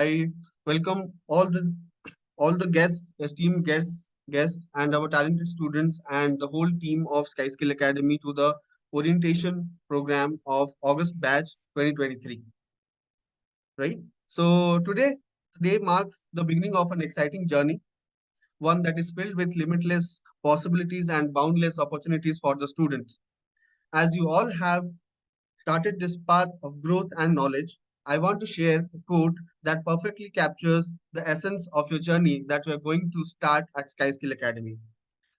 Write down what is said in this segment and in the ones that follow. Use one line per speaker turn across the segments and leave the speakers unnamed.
I welcome all the guests, esteemed guests, and our talented students and the whole team of Sky Skill Academy to the orientation program of August batch 2023. Right. So today marks the beginning of an exciting journey, one that is filled with limitless possibilities and boundless opportunities for the students. As you all have started this path of growth and knowledge, I want to share a quote that perfectly captures the essence of your journey that we are going to start at Sky Skill Academy.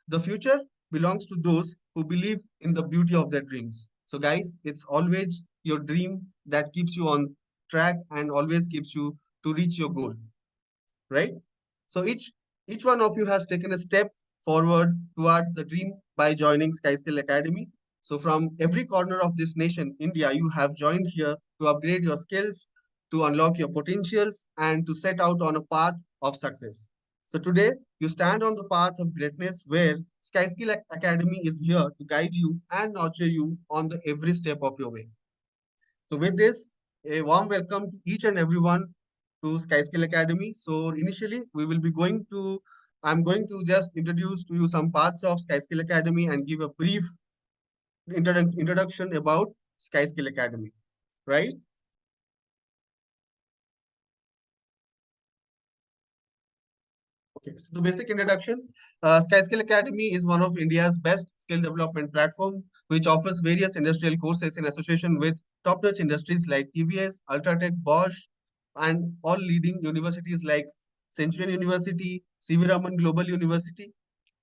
The future belongs to those who believe in the beauty of their dreams. So, guys, it's always your dream that keeps you on track and always keeps you to reach your goal, right? So each one of you has taken a step forward towards the dream by joining Skyskill Academy. So from every corner of this nation, India, you have joined here to upgrade your skills, to unlock your potentials, and to set out on a path of success. So today, you stand on the path of greatness where Skyskill Academy is here to guide you and nurture you on the every step of your way. So with this, a warm welcome to each and everyone to Skyskill Academy. So initially, I'm going to just introduce to you some parts of Skyskill Academy and give a brief introduction about Skyskill Academy, right? Okay, so the basic introduction. Skyskill Academy is one of India's best skill development platform, which offers various industrial courses in association with top-notch industries like TVS, Ultratech, Bosch, and all leading universities like Centurion University, CV Raman Global University,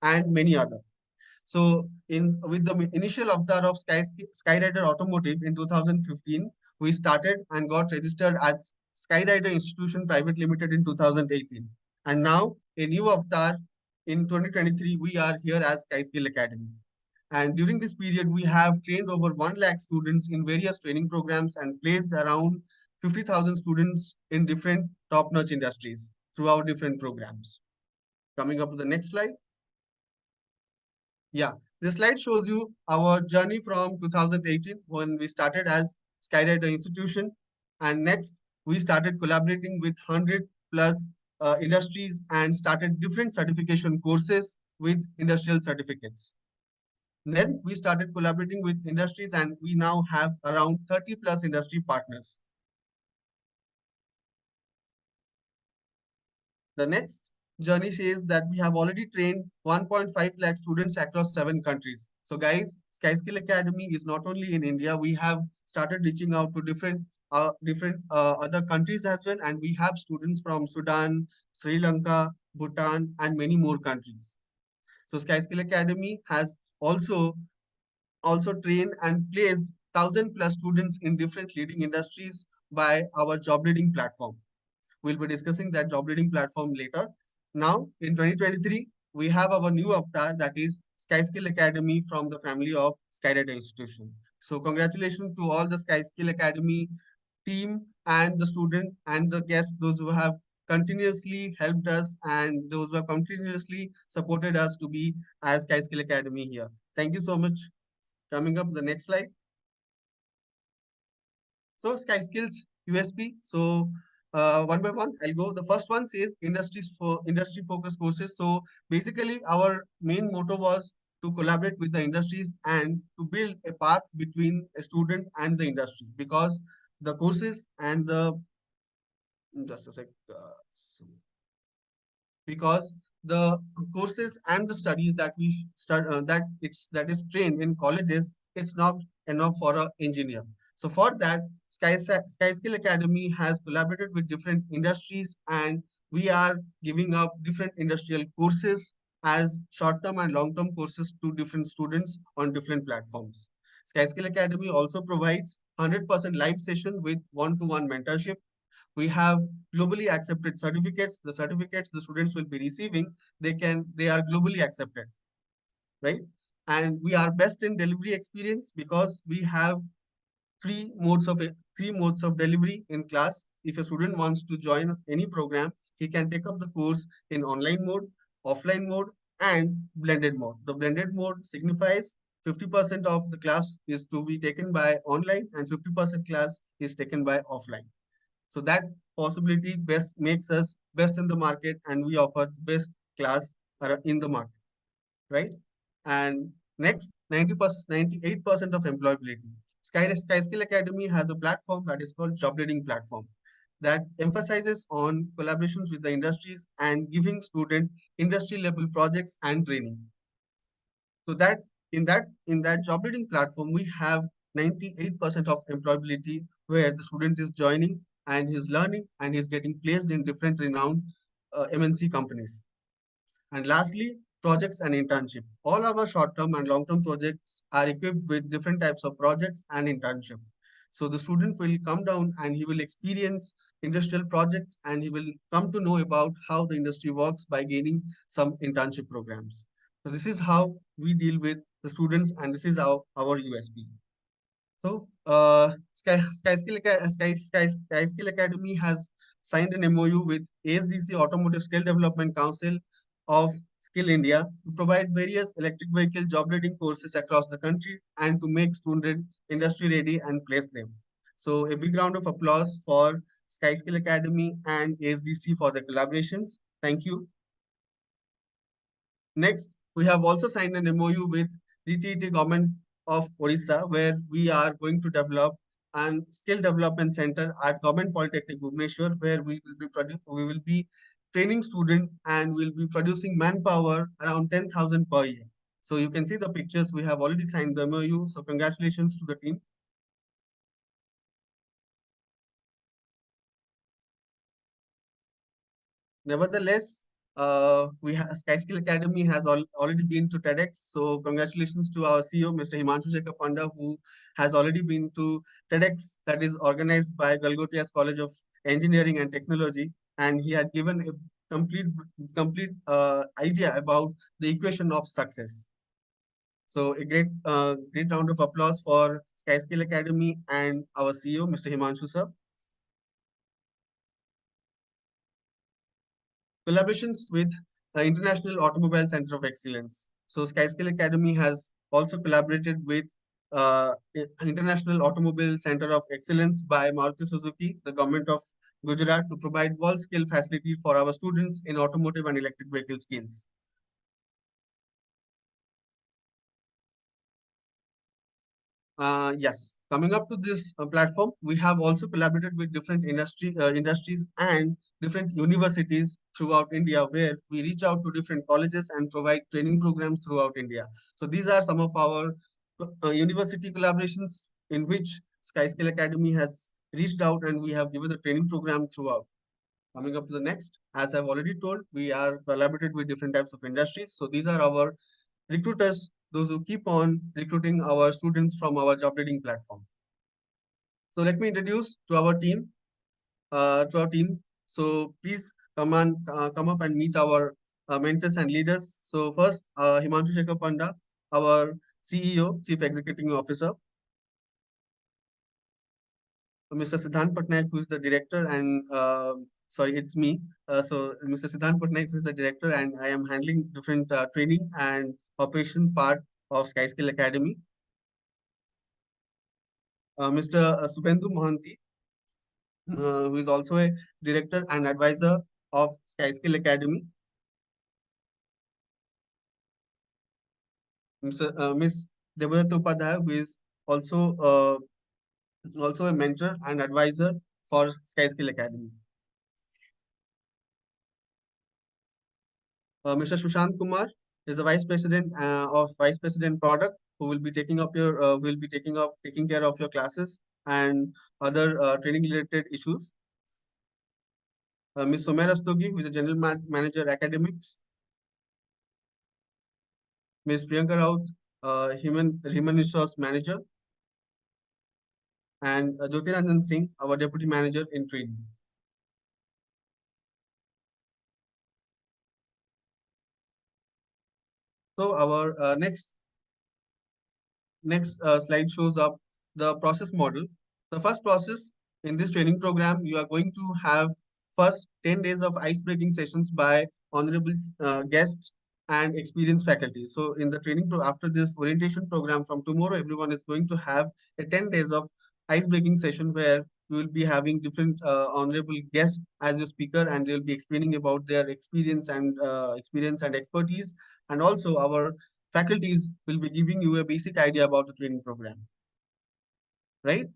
and many other. So, in with the initial avatar of Skyrider Automotive in 2015, we started and got registered as Skyrider Institution Private Limited in 2018. And now, a new avatar in 2023, we are here as SkySkill Academy. And during this period, we have trained over 1 lakh students in various training programs and placed around 50,000 students in different top-notch industries throughout different programs. Coming up to the next slide. Yeah, this slide shows you our journey from 2018 when we started as Skyrider Institution. And next, we started collaborating with 100 plus industries and started different certification courses with industrial certificates. Then we started collaborating with industries and we now have around 30 plus industry partners. The next journey says that we have already trained 1.5 lakh students across 7 countries. So guys, SkySkill Academy is not only in India, we have started reaching out to different other countries as well. And we have students from Sudan, Sri Lanka, Bhutan, and many more countries. So SkySkill Academy has also trained and placed 1,000 plus students in different leading industries by our job leading platform. We'll be discussing that job leading platform later. Now, in 2023, we have our new avatar that is SkySkill Academy from the family of Skyrider Institution. So congratulations to all the SkySkill Academy team and the student and the guests, those who have continuously helped us and those who have continuously supported us to be as SkySkill Academy here. Thank you so much. Coming up the next slide. So Sky Skills USP. So one by one, I'll go. The first one says industry focused courses. So basically, our main motto was to collaborate with the industries and to build a path between a student and the industry because the courses and the just a sec. Because the courses and the studies that we start that is trained in colleges, it's not enough for an engineer. So for that, Skyskill Academy has collaborated with different industries and we are giving up different industrial courses as short-term and long-term courses to different students on different platforms. Skyskill Academy also provides 100% live session with one-to-one mentorship. We have globally accepted certificates. The certificates the students will be receiving, they are globally accepted, right? And we are best in delivery experience because we have three modes of delivery in class. If a student wants to join any program, he can take up the course in online mode, offline mode, and blended mode. The blended mode signifies 50% of the class is to be taken by online and 50% class is taken by offline. So that possibility best makes us best in the market, and we offer best class in the market, right? And next, 90%, 98% of employability. Sky Skill Academy has a platform that is called job leading platform that emphasizes on collaborations with the industries and giving student industry level projects and training. So that in that job leading platform, we have 98% of employability where the student is joining and he's learning and he's getting placed in different renowned MNC companies. And lastly, projects and internship. All our short-term and long-term projects are equipped with different types of projects and internship. So the student will come down and he will experience industrial projects and he will come to know about how the industry works by gaining some internship programs. So this is how we deal with the students and this is our USP. So, Sky Skill Academy has signed an MOU with ASDC Automotive Skill Development Council of Skill India to provide various electric vehicle job leading courses across the country and to make students industry ready and place them. So, a big round of applause for Sky Skill Academy and ASDC for the collaborations. Thank you. Next, we have also signed an MOU with DTT Government of Odisha, where we are going to develop an skill development center at Government Polytechnic Bhubaneswar, where we will be training students and will be producing manpower around 10,000 per year. So you can see the pictures. We have already signed the MOU. So congratulations to the team. Nevertheless, Sky Skill Academy has already been to TEDx. So congratulations to our CEO, Mr. Himanshu Shekhar Panda, who has already been to TEDx that is organized by Galgotia's College of Engineering and Technology, and he had given a complete idea about the equation of success. So a great round of applause for Sky Skill Academy and our CEO, Mr. Himanshu sir. Collaborations with the International Automobile Center of Excellence. So Skyskill Academy has also collaborated with International Automobile Center of Excellence by Maruti Suzuki, the government of Gujarat, to provide world skill facilities for our students in automotive and electric vehicle skills. Yes, coming up to this platform, we have also collaborated with different industries and different universities throughout India, where we reach out to different colleges and provide training programs throughout India. So these are some of our university collaborations in which Skyskill Academy has reached out and we have given the training program throughout. Coming up to the next, as I've already told, we are collaborated with different types of industries. So these are our recruiters, those who keep on recruiting our students from our job leading platform. So let me introduce to our team. So please come up and meet our mentors and leaders. So first, Himanshu Shekhar Panda, our CEO, Chief Executive Officer. Mr. Siddhant Patnaik, who is the director, and sorry, it's me. So Mr. Siddhant Patnaik, who is the director, and I am handling different training and operation part of Skyskill Academy. Mr. Shuvendu Mohanty, who is also a director and advisor of Skyskill Academy. Ms. Deborah Upadhyay, who is also also a mentor and advisor for Skyskill Academy. Mr. Sushant Kumar is the Vice President Product, who will be taking care of your classes and other training related issues. Ms. Somer Astogi, who is the General Manager Academics. Ms. Priyanka Raut, Human Resource Manager, and Jyotiranjan Singh, our Deputy Manager in Training. So our next slide shows up the process model. The first process in this training program, you are going to have first 10 days of ice breaking sessions by honorable guests and experienced faculty. So in the after this orientation program from tomorrow, everyone is going to have a 10 days of ice breaking session where you will be having different honorable guests as your speaker, and they'll be explaining about their experience and expertise. And also, our faculties will be giving you a basic idea about the training program. Right.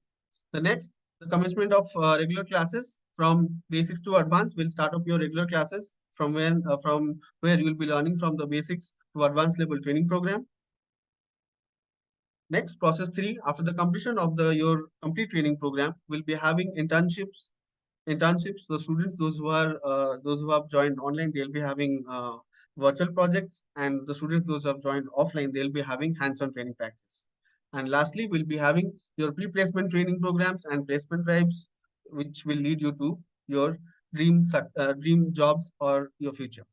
The next, the commencement of regular classes from basics to advanced will start up your regular classes from where you will be learning from the basics to advanced level training program. Next, process 3, after the completion of your complete training program, will be having internships. The students, those who have joined online, they'll be having virtual projects, and the students those who have joined offline, they'll be having hands-on training practice. And lastly, we'll be having your pre-placement training programs and placement drives, which will lead you to your dream jobs or your future.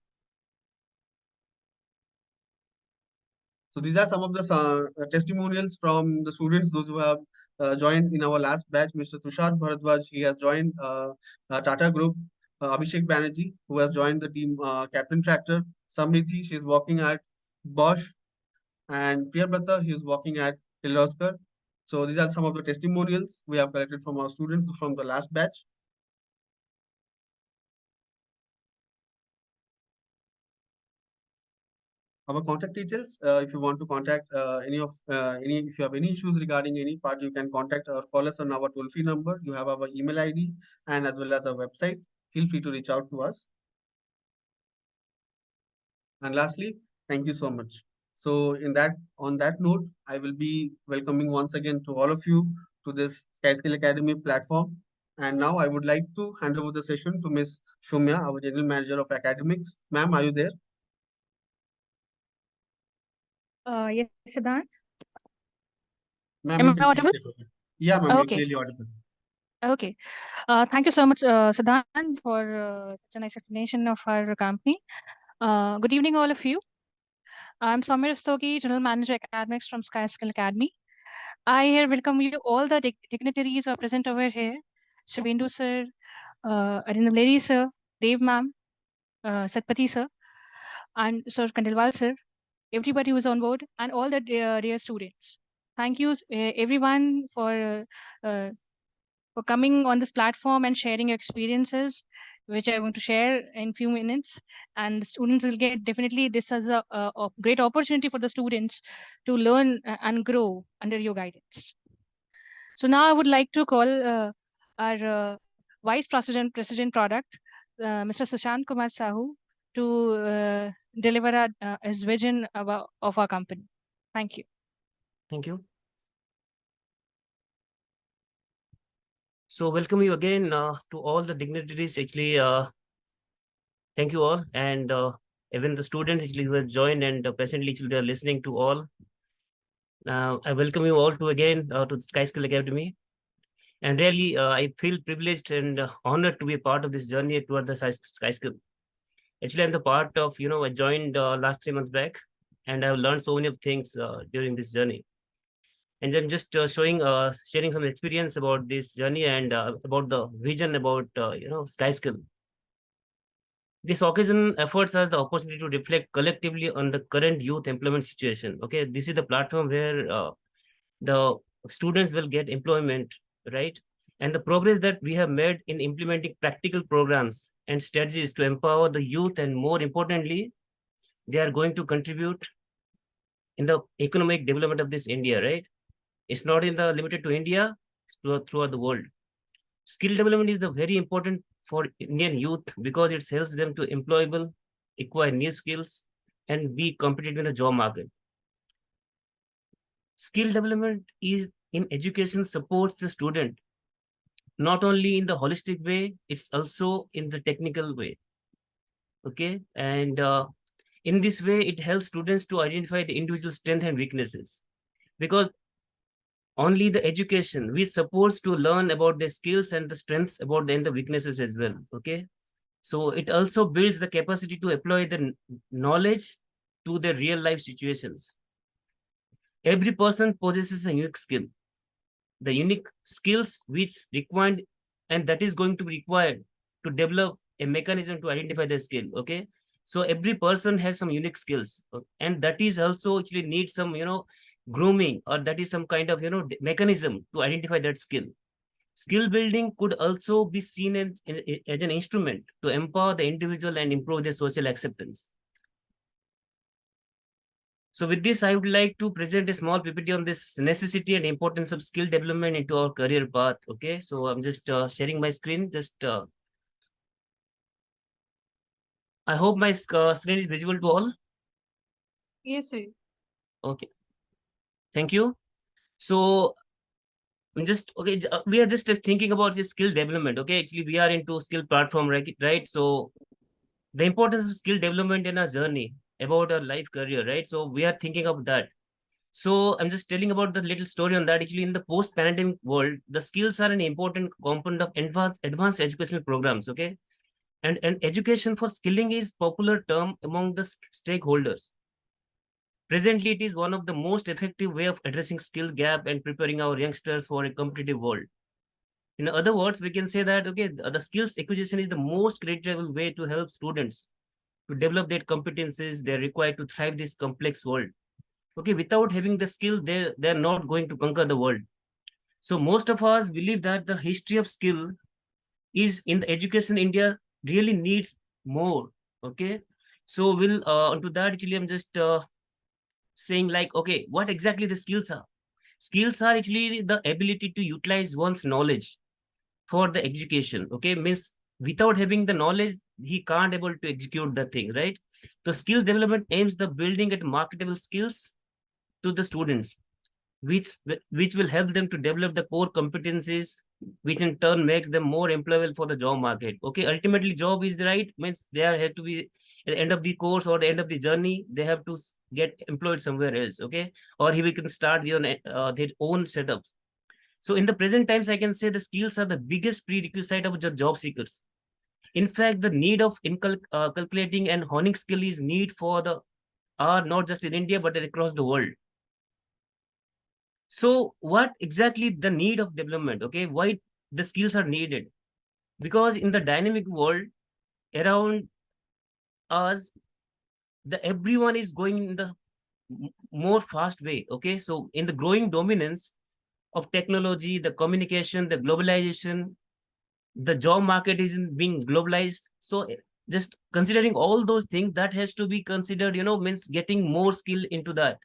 So these are some of the testimonials from the students, those who have joined in our last batch. Mr. Tushar Bharadwaj, he has joined Tata Group. Abhishek Banerjee, who has joined the team Captain Tractor. Samriti, she is working at Bosch. And Priyabrata, he is working at Kirloskar. So these are some of the testimonials we have collected from our students from the last batch. Our contact details, if you want to contact if you have any issues regarding any part, you can contact or call us on our toll-free number. You have our email ID and as well as our website. Feel free to reach out to us. And lastly, thank you so much. So on that note, I will be welcoming once again to all of you to this Skyskill Academy platform. And now I would like to hand over the session to Ms. Shumya, our General Manager of Academics. Ma'am, are you there?
Yes, Siddhant.
Ma'am,
Am
you
I
can please
audible?
take over. Yeah, ma'am, you're
Okay.
clearly audible.
Okay. Thank you so much, Siddhant, for such a nice explanation of our company. Good evening, all of you. I'm Samir Stogi, General Manager Academics from Skyy Skill Academy. I here welcome you all the dignitaries who are present over here. Shuvendu sir, Arindam lady sir, Dev ma'am, Satpati sir, and Sir Kandelwal sir, everybody who is on board, and all the dear students. Thank you, everyone, for coming on this platform and sharing your experiences, which I'm going to share in few minutes. And the students will get definitely this as a great opportunity for the students to learn and grow under your guidance. So now I would like to call our Vice President Product, Mr. Sushant Kumar Sahu, to deliver his vision of our company. Thank you.
Thank you. So welcome you again to all the dignitaries. Actually, thank you all, and even the students actually who have joined and patiently they are listening to all. I welcome you all to again to the Skyy Skill Academy, and really I feel privileged and honored to be a part of this journey toward the Skyy Skill. Actually, I'm the part of I joined last 3 months back, and I've learned so many of things during this journey. And I'm just sharing some experience about this journey and about the vision about Skyy Skill. This occasion affords us the opportunity to reflect collectively on the current youth employment situation. Okay, this is the platform where the students will get employment, right? And the progress that we have made in implementing practical programs and strategies to empower the youth, and more importantly, they are going to contribute in the economic development of this India, right? It's not in the limited to India, throughout the world. Skill development is the very important for Indian youth because it helps them to employable, acquire new skills, and be competitive in the job market. Skill development is in education supports the student not only in the holistic way, it's also in the technical way. Okay, and in this way, it helps students to identify the individual strengths and weaknesses, because only the education we supposed to learn about the skills and the strengths about the weaknesses as well. Okay, so it also builds the capacity to apply the knowledge to the real life situations. Every person possesses a unique skill, the unique skills which required, and that is going to be required to develop a mechanism to identify the skill. Okay, so every person has some unique skills, and that is also actually needs some grooming, or that is some kind of mechanism to identify that skill. skill building could also be seen as an instrument to empower the individual and improve their social acceptance. So with this, I would like to present a small PPT on this necessity and importance of skill development into our career path. Okay, so I'm just sharing my screen. I hope my screen is visible to all.
Yes, sir.
Okay, thank you. So I'm just okay. We are just thinking about this skill development. Okay, actually we are into skill platform, right? So the importance of skill development in our journey about our life career, right? So we are thinking of that. So I'm just telling about the little story on that. Actually, in the post-pandemic world, the skills are an important component of advanced educational programs. Okay, and education for skilling is popular term among the stakeholders. Presently, it is one of the most effective way of addressing skill gap and preparing our youngsters for a competitive world. In other words, we can say that okay, the skills acquisition is the most critical way to help students to develop their competencies they require to thrive this complex world. Okay, without having the skill, they're not going to conquer the world. So most of us believe that the history of skill is in the education India really needs more. Okay, so we'll onto that. Actually, I'm just saying like okay, what exactly the skills are. Skills are actually the ability to utilize one's knowledge for the education. Okay, means without having the knowledge, he can't able to execute the thing, right? The skill development aims the building at marketable skills to the students, which will help them to develop the core competencies, which in turn makes them more employable for the job market. Okay, ultimately job is the right means they are have to be at the end of the course or the end of the journey, they have to get employed somewhere else. Okay, or he can start their own setups. So in the present times, I can say the skills are the biggest prerequisite of the job seekers. In fact, the need of calculating and honing skill is need for the are not just in India but across the world. So what exactly the need of development? Okay, why the skills are needed? Because in the dynamic world around us, the everyone is going in the more fast way. Okay, so in the growing dominance of technology, the communication, the globalization, the job market is being globalized. So just considering all those things, that has to be considered, means getting more skill into that.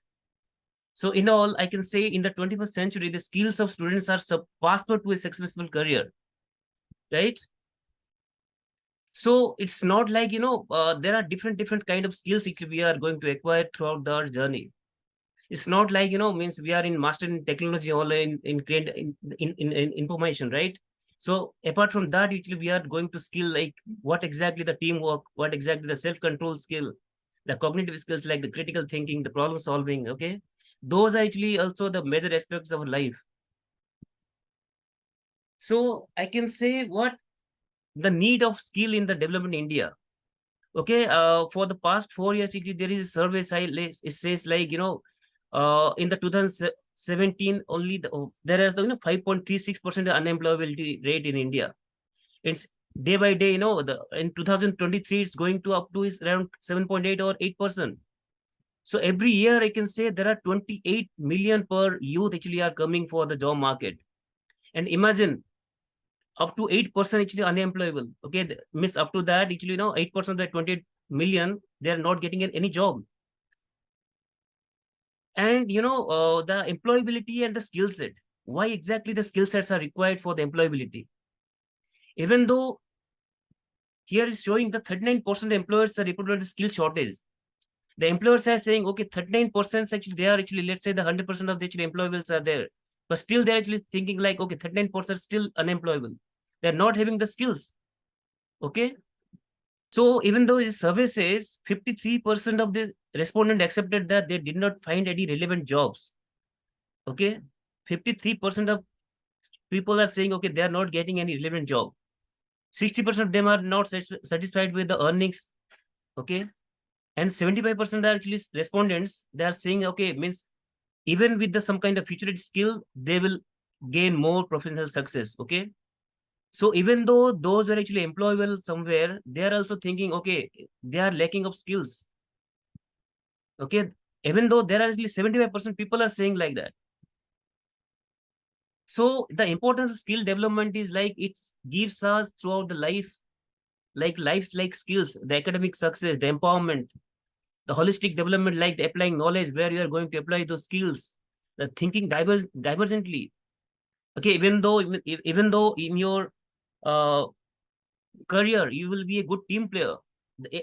So in all, I can say in the 21st century, the skills of students are passport to a successful career, right? So it's not like, there are different kind of skills which we are going to acquire throughout our journey. It's not like, means we are in master in technology or in information, right? So apart from that, actually we are going to skill like what exactly the teamwork, what exactly the self-control skill, the cognitive skills like the critical thinking, the problem solving. Okay, those are actually also the major aspects of life. So I can say what the need of skill in the development in India. Okay, for the past 4 years, actually, there is a survey it says like, in the 2017 only there are 5.36% unemployability rate in India. It's day by day, in 2023 it's going to up to is around 7.8 or 8%. So every year I can say there are 28 million per youth actually are coming for the job market. And imagine up to 8% actually unemployable. Okay, miss up to that actually 8% of 28 million they are not getting any job. And the employability and the skill set. Why exactly the skill sets are required for the employability? Even though here is showing the 39% employers are reported skill shortage. The employers are saying okay 39% actually they are actually, let's say the 100% of the actually employables are there, but still they're actually thinking like okay 39% still unemployable. They're not having the skills. Okay, so even though the survey says 53% of the respondent accepted that they did not find any relevant jobs. Okay, 53% of people are saying okay they are not getting any relevant job. 60% of them are not satisfied with the earnings. Okay, and 75% are actually respondents. They are saying okay means even with the some kind of futuristic skill they will gain more professional success. Okay, so even though those are actually employable somewhere, they are also thinking, okay, they are lacking of skills. Okay, even though there are actually 75% people are saying like that. So the importance of skill development is like it gives us throughout the life, like skills, the academic success, the empowerment, the holistic development, like the applying knowledge, where you are going to apply those skills, the thinking divergently. Okay, even though in your uh, career you will be a good team player,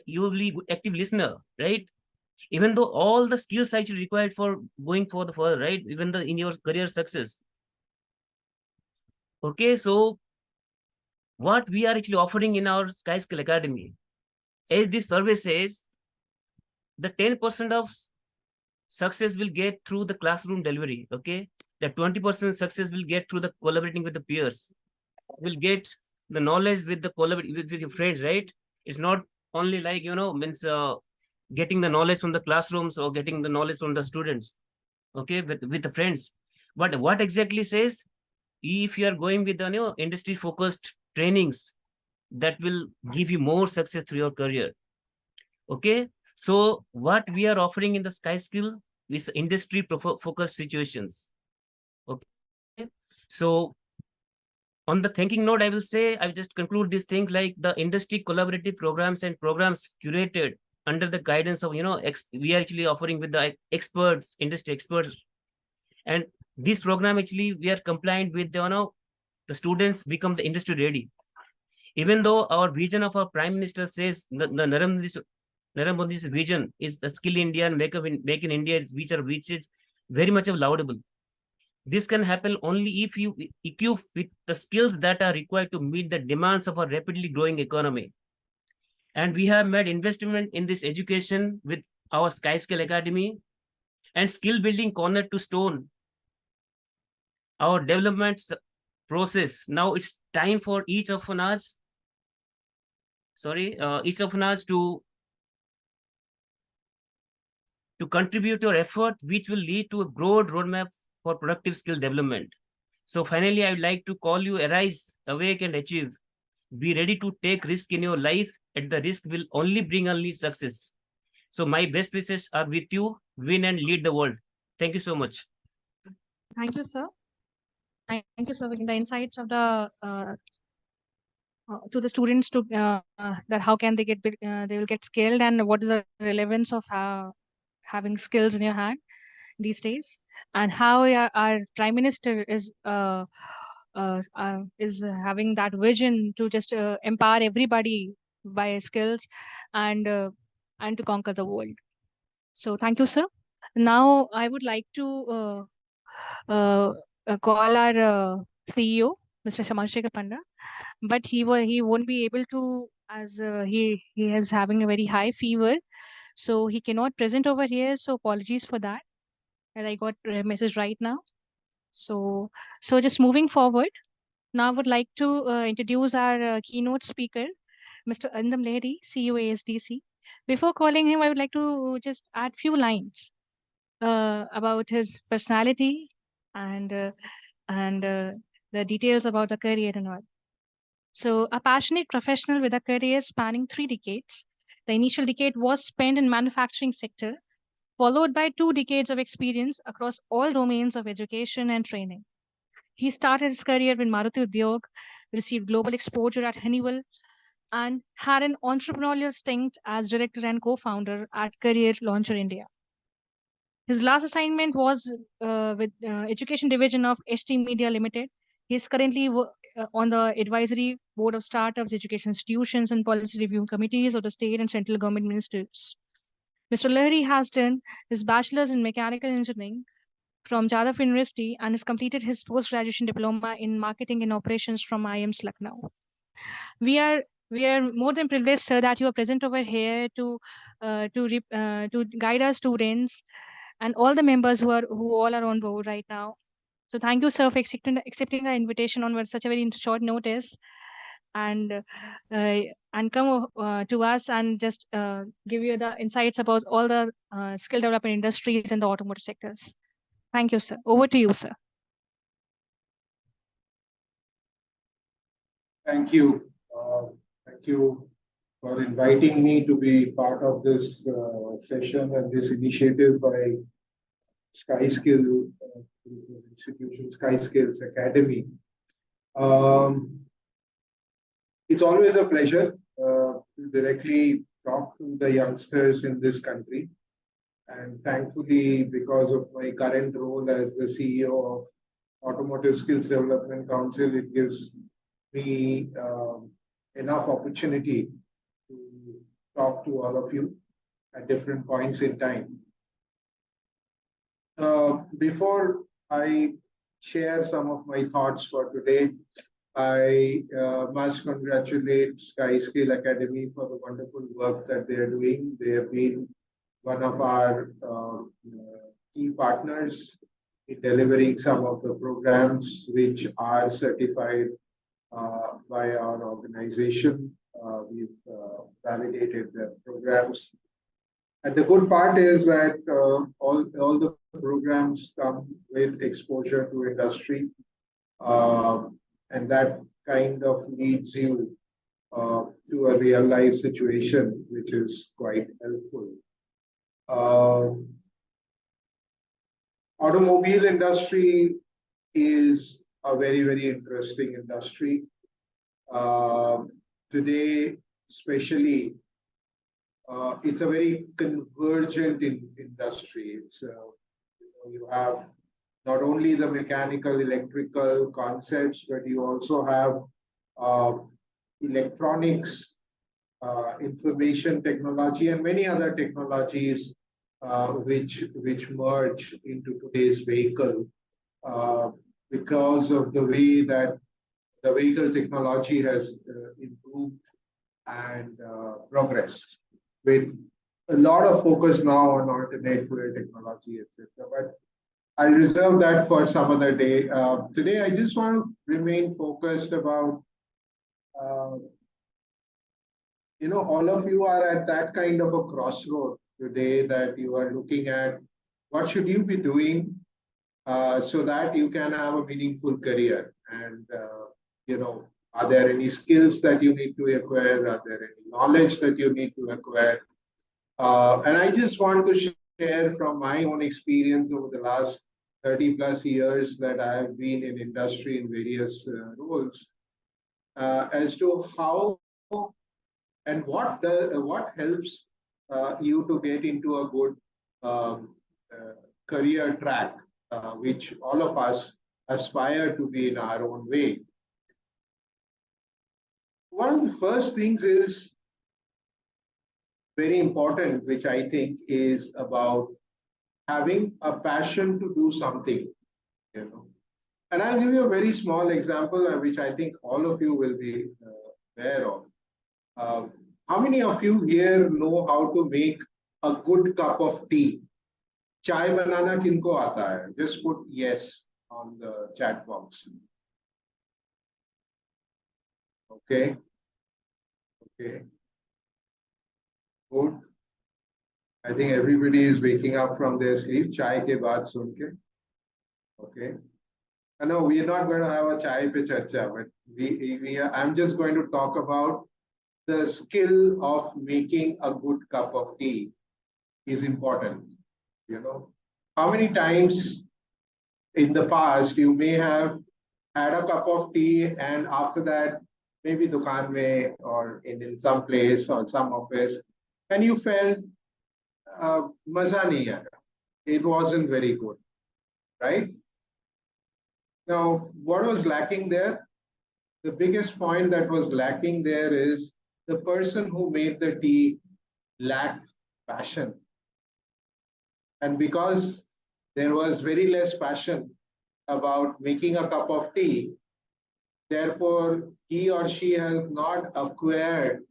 you will be a good active listener, right? Even though all the skills actually required for going for the further, right? Even the in your career success. Okay, so what we are actually offering in our Skyy Skill Academy, as this survey says, the 10% of success will get through the classroom delivery. Okay, the 20% success will get through the collaborating with the peers. Will get the knowledge with the collaborate with your friends, right? It's not only like means getting the knowledge from the classrooms or getting the knowledge from the students. Okay, with the friends. But what exactly says, if you are going with the industry focused trainings, that will give you more success through your career. Okay, so what we are offering in the Skyy Skill is industry focused situations. Okay, so on the thanking note, I will say, I will just conclude these things like the industry collaborative programs and programs curated under the guidance of we are actually offering with the experts, industry experts. And this program actually we are compliant with the students become the industry ready. Even though our vision of our Prime Minister says the Narendra Modi's vision is the skill India and make in India, which is very much of laudable. This can happen only if you equip with the skills that are required to meet the demands of a rapidly growing economy. And we have made investment in this education with our Skyy Skill Academy and skill building corner to stone our development process. Now it's time for each of us to contribute your effort, which will lead to a broad roadmap for productive skill development. So finally, I would like to call you arise, awake, and achieve. Be ready to take risk in your life, and the risk will only bring success. So my best wishes are with you. Win and lead the world. Thank you so much.
Thank you, sir. Thank you, sir, for the insights of the to the students to that how can they get they will get skilled and what is the relevance of having skills in your hand these days, and how our Prime Minister is having that vision to just empower everybody by skills and to conquer the world. So thank you, sir. Now I would like to call our CEO, Mr. Shamanshekar Panda, but he won't be able to, as he is having a very high fever, so he cannot present over here. So apologies for that. And I got a message right now. So just moving forward, now I would like to introduce our keynote speaker, Mr. Arindam Lahiri, CEO ASDC. Before calling him, I would like to just add few lines about his personality and the details about the career and all. So, a passionate professional with a career spanning 3 decades. The initial decade was spent in manufacturing sector, followed by 2 decades of experience across all domains of education and training. He started his career with Maruti Udyog, received global exposure at Honeywell, and had an entrepreneurial stint as director and co-founder at Career Launcher India. His last assignment was with Education Division of HT Media Limited. He is currently on the advisory board of startups, education institutions, and policy review committees of the state and central government ministries. Mr. Lahiri has done his bachelor's in mechanical engineering from Jadhav University and has completed his post-graduation diploma in marketing and operations from IIMS Lucknow. We are more than privileged, sir, that you are present over here to guide our students and all the members who all are on board right now. So thank you, sir, for accepting the invitation on such a very short notice, and come to us and just give you the insights about all the skill development industries in the automotive sectors. Thank you, sir. Over to you, sir.
Thank you. Thank you for inviting me to be part of this session and this initiative by Skyy Skill group of institutions, Skyy Skills Academy. It's always a pleasure to directly talk to the youngsters in this country. And thankfully, because of my current role as the CEO of Automotive Skills Development Council, it gives me enough opportunity to talk to all of you at different points in time. Before I share some of my thoughts for today, I must congratulate Skyy Skill Academy for the wonderful work that they are doing. They have been one of our key partners in delivering some of the programs which are certified by our organization. We've validated the programs. And the good part is that all the programs come with exposure to industry. And that kind of leads you to a real life situation, which is quite helpful. Automobile industry is a very, very interesting industry. Today, especially, it's a very convergent industry. It's you have not only the mechanical, electrical concepts, but you also have electronics, information technology, and many other technologies which merge into today's vehicle because of the way that the vehicle technology has improved and progressed, with a lot of focus now on alternate fuel technology, etc. But I'll reserve that for some other day. Today, I just want to remain focused about, all of you are at that kind of a crossroad today that you are looking at what should you be doing so that you can have a meaningful career. And, are there any skills that you need to acquire? Are there any knowledge that you need to acquire? And I just want to share from my own experience over the last 30 plus years that I have been in industry in various roles as to how and what helps you to get into a good career track, which all of us aspire to be in our own way. One of the first things is very important, which I think is about having a passion to do something, And I'll give you a very small example, which I think all of you will be aware of. How many of you here know how to make a good cup of tea? Chai banana kinko aata hai? Just put yes on the chat box. Okay. Good. I think everybody is waking up from their sleep. Chai ke baad sun ke. Okay. I know we are not going to have a chai pe charcha, but I'm just going to talk about the skill of making a good cup of tea is important. How many times in the past you may have had a cup of tea and after that maybe dukaan mein or in some place or some office, and you felt maza nahi aaya. It wasn't very good, right? Now, what was lacking there? The biggest point that was lacking there is the person who made the tea lacked passion. And because there was very less passion about making a cup of tea, therefore, he or she has not acquired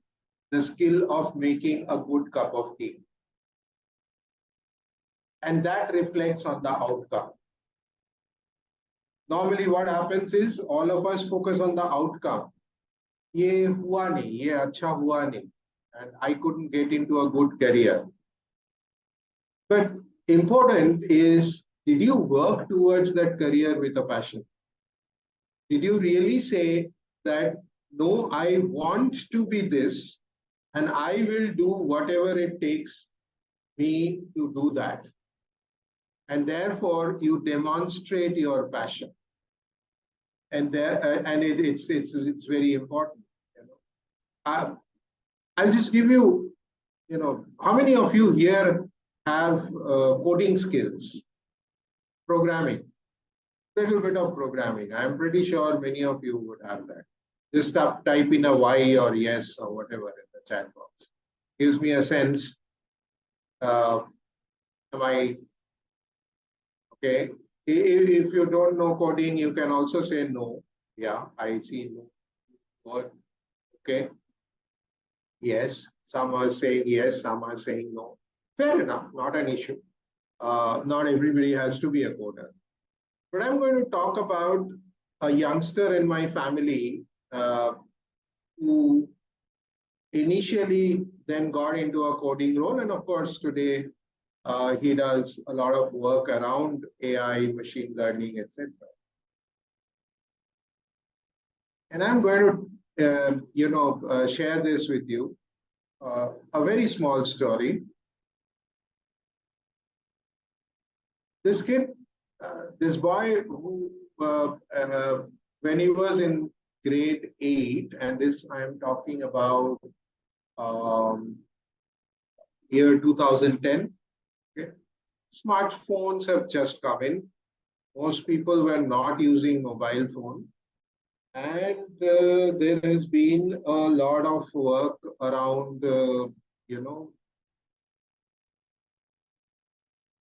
the skill of making a good cup of tea. And that reflects on the outcome. Normally, what happens is all of us focus on the outcome. Ye hua nahi, ye acha hua nahi, and I couldn't get into a good career. But important is, did you work towards that career with a passion? Did you really say that, no, I want to be this, and I will do whatever it takes me to do that? and therefore you demonstrate your passion. And it's very important. I'll just give you, how many of you here have coding skills, programming, little bit of programming? I'm pretty sure many of you would have that. Just type in a Y or yes or whatever in the chat box. Gives me a sense. Am I okay? If you don't know coding, you can also say no. Yeah, I see no. Okay. Yes, some are saying yes, some are saying no. Fair enough, not an issue. Not everybody has to be a coder. But I'm going to talk about a youngster in my family who initially then got into a coding role. And of course, today he does a lot of work around AI, machine learning, etc. And I'm going to, share this with you. A very small story. This kid, this boy who, when he was in grade 8, and this I'm talking about year 2010, okay? Smartphones have just come in. Most people were not using mobile phone. And there has been a lot of work around,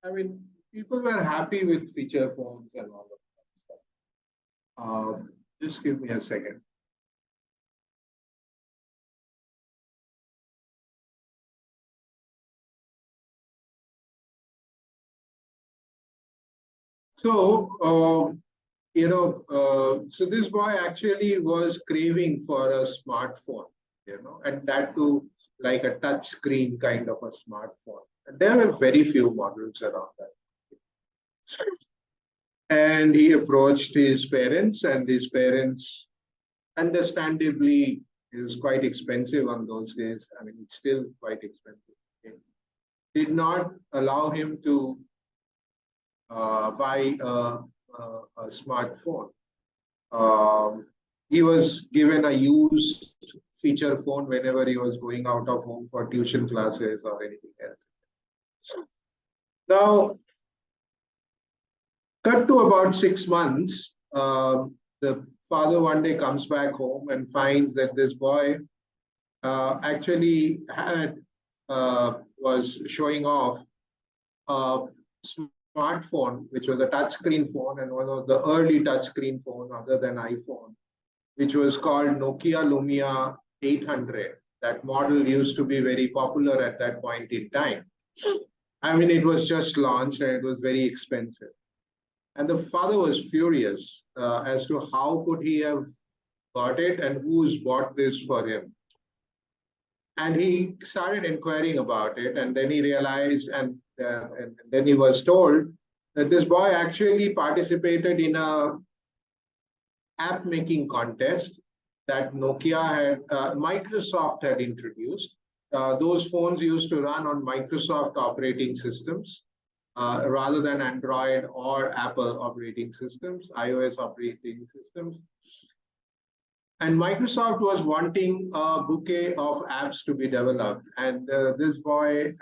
I mean, people were happy with feature phones and all of that stuff. Just give me a second. So, so this boy actually was craving for a smartphone, and that too like a touch screen kind of a smartphone. And there were very few models around that. And he approached his parents, and his parents, understandably, it was quite expensive on those days. I mean, it's still quite expensive. Okay? Did not allow him to buy a smartphone. He was given a used feature phone whenever he was going out of home for tuition classes or anything else. Now, cut to about 6 months, the father one day comes back home and finds that this boy actually was showing off a smartphone, which was a touchscreen phone, and one of the early touchscreen phone other than iPhone, which was called Nokia Lumia 800. That model used to be very popular at that point in time. I mean, it was just launched and it was very expensive. And the father was furious as to how could he have got it and who's bought this for him. And he started inquiring about it, and then he realized, and then he was told that this boy actually participated in a app making contest that Nokia had, Microsoft had introduced. Those phones used to run on Microsoft operating systems rather than Android or Apple operating systems, iOS operating systems. And Microsoft was wanting a bouquet of apps to be developed. And this boy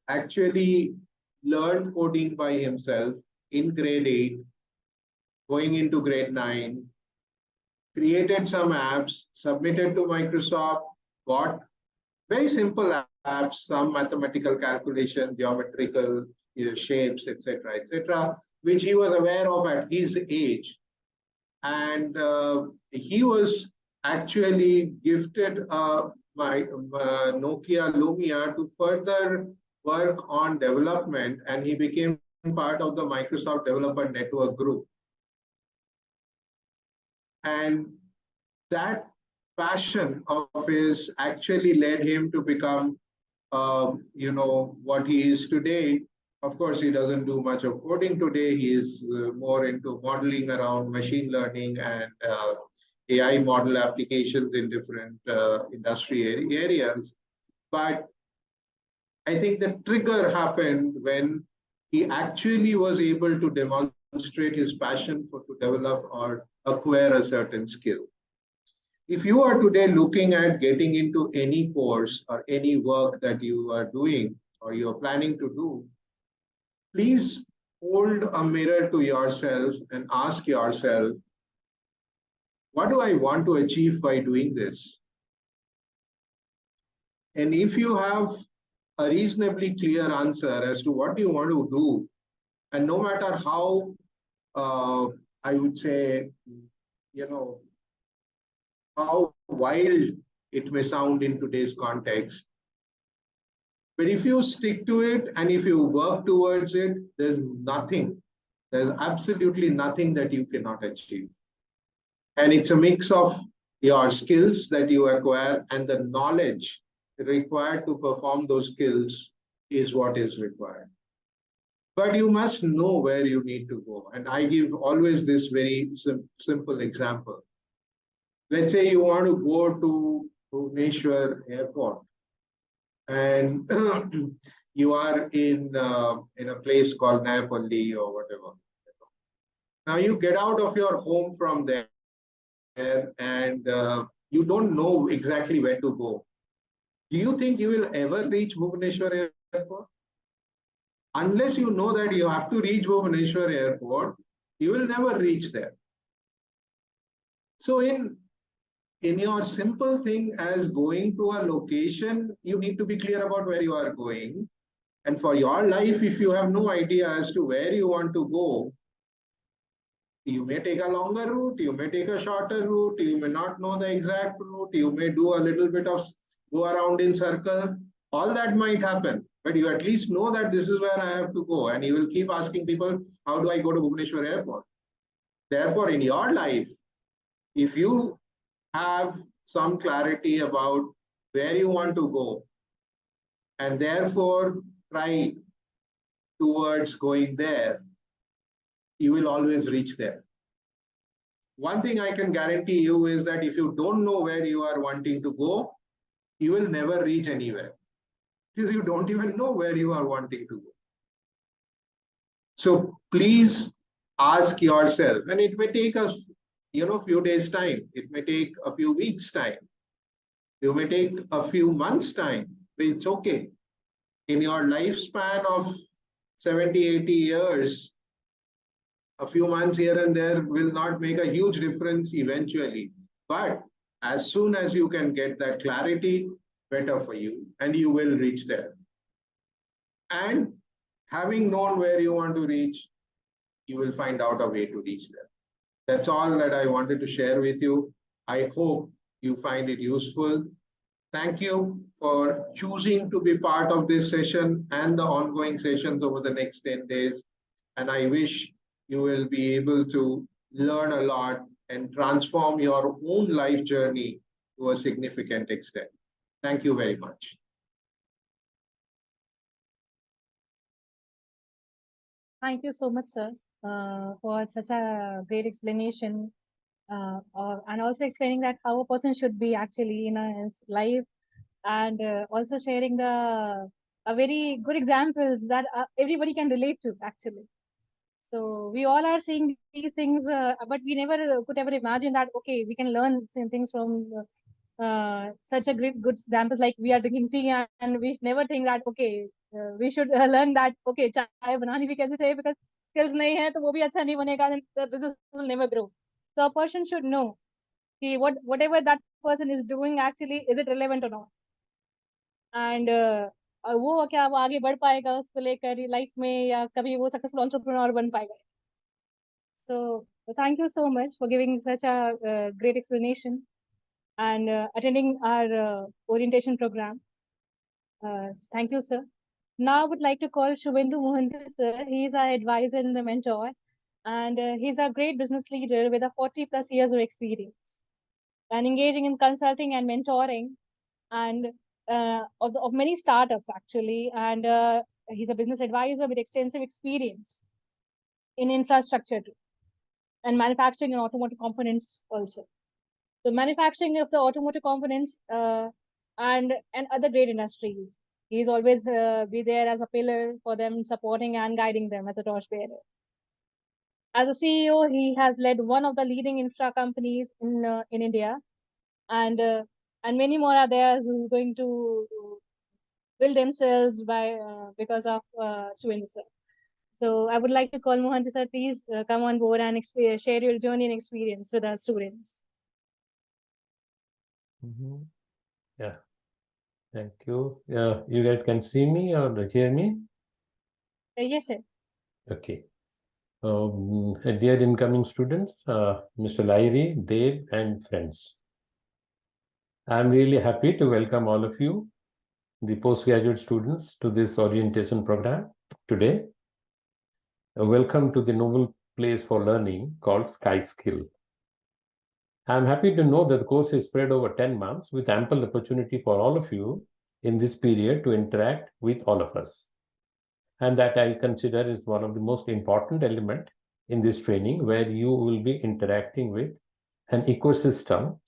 actually learned coding by himself in grade 8, going into grade 9, created some apps, submitted to Microsoft, got very simple apps, some mathematical calculation, geometrical shapes, etc., which he was aware of at his age. And he was actually gifted my Nokia Lumia to further work on development, and he became part of the Microsoft Developer Network group. And that passion of his actually led him to become, what he is today. Of course, he doesn't do much of coding today. He is more into modeling around machine learning and AI model applications in different industry areas. But I think the trigger happened when he actually was able to demonstrate his passion to develop or acquire a certain skill. If you are today looking at getting into any course or any work that you are doing or you are planning to do, please hold a mirror to yourself and ask yourself, what do I want to achieve by doing this? And if you have a reasonably clear answer as to what you want to do, and no matter how, I would say, how wild it may sound in today's context, but if you stick to it and if you work towards it, there's absolutely nothing that you cannot achieve. And it's a mix of your skills that you acquire and the knowledge required to perform those skills is what is required. But you must know where you need to go. And I give always this very simple example. Let's say you want to go to Bhubaneswar Airport and you are in a place called Nayapalli or whatever. Now you get out of your home from there and you don't know exactly where to go. Do you think you will ever reach Bhubaneswar Airport? Unless you know that you have to reach Bhubaneswar Airport, you will never reach there. So in your simple thing as going to a location, you need to be clear about where you are going. And for your life, if you have no idea as to where you want to go, you may take a longer route, you may take a shorter route, you may not know the exact route, you may do a little bit of go around in circle. All that might happen, but you at least know that this is where I have to go. And you will keep asking people, how do I go to Bhubaneswar Airport? Therefore, in your life, if you have some clarity about where you want to go, and therefore try towards going there, you will always reach there. One thing I can guarantee you is that if you don't know where you are wanting to go, you will never reach anywhere because you don't even know where you are wanting to go. So please ask yourself, and it may take a few days time, it may take a few weeks time, you may take a few months time, but it's okay. In your lifespan of 70, 80 years, a few months here and there will not make a huge difference eventually. But as soon as you can get that clarity, better for you, and you will reach there. And having known where you want to reach, you will find out a way to reach there. That's all that I wanted to share with you. I hope you find it useful. Thank you for choosing to be part of this session and the ongoing sessions over the next 10 days. And I wish you will be able to learn a lot and transform your own life journey to a significant extent. Thank you very much.
Thank you so much, sir, for such a great explanation, and also explaining that how a person should be actually in his life, and also sharing a very good examples that everybody can relate to actually. So we all are seeing these things, but we never could ever imagine that, okay, we can learn some things from such a good examples, like we are drinking tea and we never think that, okay, we should learn that, okay, chai banani bhi kaise chahiye, because skills nahi hai to wo bhi acha nahi banega, and the business will never grow. So a person should know कि whatever that person is doing actually, is it relevant or not, and वो क्या वो आगे बढ़ पाएगा उसको लेकर life में, या कभी वो सक्सेसफुल एंटरप्रेन्योर बन पाएगा. So thank you so much for giving such a great explanation and attending our orientation program. Thank you, sir. Now I would like to call Shuvendu Mohanty, sir. He is our advisor and the mentor, and he's a great business leader with a 40+ years of experience and engaging in consulting and mentoring, and of many startups actually. And he's a business advisor with extensive experience in infrastructure too, and manufacturing and automotive components also. So manufacturing of the automotive components and other great industries.
He's always be there as a pillar for them, supporting and guiding them as a torchbearer. As a CEO, he has led one of the leading infra companies in India, and many more are there who are going to build themselves by because of Shuvendu sir. So I would like to call Mohanty sir, please come on board and share your journey and experience with our students.
Yeah, thank you. You guys can see me or hear me?
Yes, sir.
Okay. Dear incoming students, Mr. Lahiri, Dev, and friends. I'm really happy to welcome all of you, the postgraduate students, to this orientation program today. Welcome to the novel place for learning called Skyy. I'm happy to know that the course is spread over 10 months with ample opportunity for all of you in this period to interact with all of us. And that I consider is one of the most important elements in this training, where you will be interacting with an ecosystem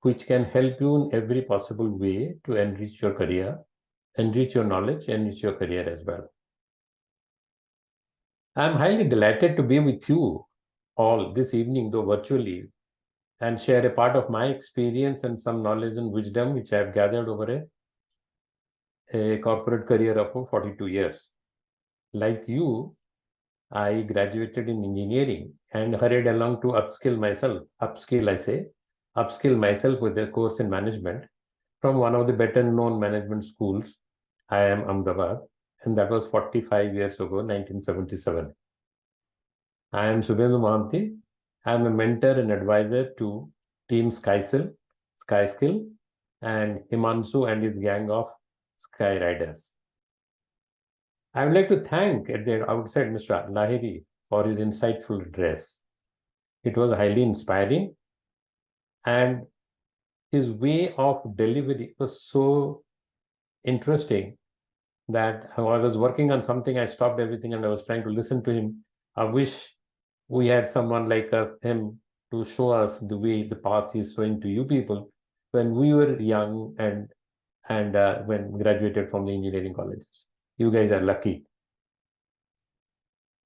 which can help you in every possible way to enrich your career, enrich your knowledge, enrich your career as well. I'm highly delighted to be with you all this evening, though virtually, and share a part of my experience and some knowledge and wisdom which I have gathered over a corporate career of 42 years. Like you, I graduated in engineering and hurried along to upskill myself with a course in management from one of the better known management schools, IIM Ahmedabad, and that was 45 years ago, 1977. I am Shuvendu Mohanty. I am a mentor and advisor to Team Skyy, and Himanshu and his gang of Sky Riders. I would like to thank at the outset Mr. Lahiri for his insightful address. It was highly inspiring, and his way of delivery was so interesting that I was working on something, I stopped everything and I was trying to listen to him. I wish we had someone like him to show us the way, the path he's showing to you people when we were young and when graduated from the engineering colleges. You guys are lucky.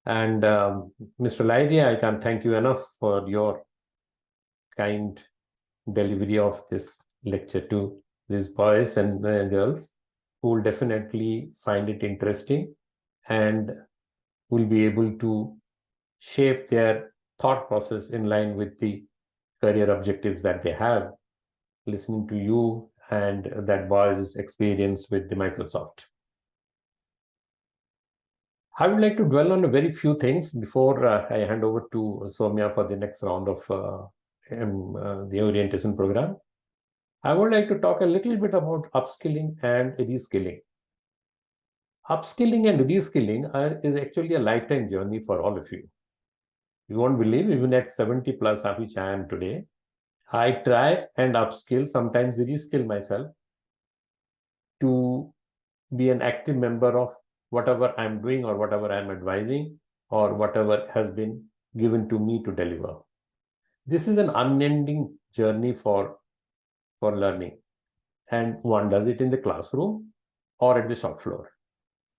And Mr. Lahiri, I can't thank you enough for your kind delivery of this lecture to these boys and girls who will definitely find it interesting and will be able to shape their thought process in line with the career objectives that they have, listening to you and that boy's experience with the Microsoft. I would like to dwell on a very few things before I hand over to Soumya for the next round of the orientation program. I would like to talk a little bit about upskilling and reskilling. Upskilling and reskilling is actually a lifetime journey for all of you. You won't believe, even at 70 plus, which I am today, I try and upskill, sometimes reskill myself to be an active member of whatever I'm doing or whatever I'm advising or whatever has been given to me to deliver. This is an unending journey for learning, and one does it in the classroom or at the shop floor.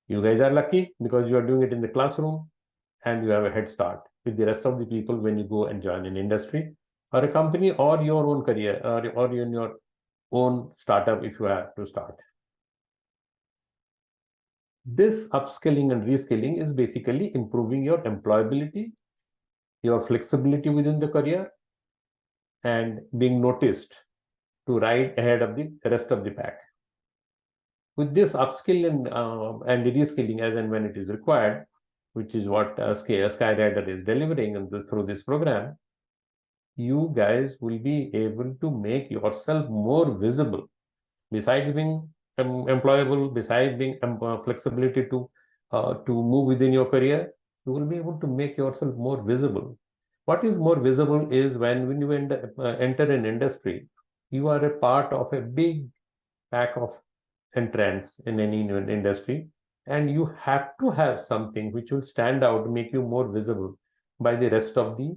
You guys are lucky because you are doing it in the classroom and you have a head start with the rest of the people when you go and join an industry or a company or your own career or in your own startup if you have to start. This upskilling and reskilling is basically improving your employability, your flexibility within the career, and being noticed to ride ahead of the rest of the pack. With this upskill and reskilling as and when it is required, which is what Skyy Rider is delivering through this program, you guys will be able to make yourself more visible. Besides being employable, besides being flexibility to move within your career, you will be able to make yourself more visible. What is more visible is when you enter an industry, you are a part of a big pack of entrants in any industry, and you have to have something which will stand out, make you more visible by the rest of the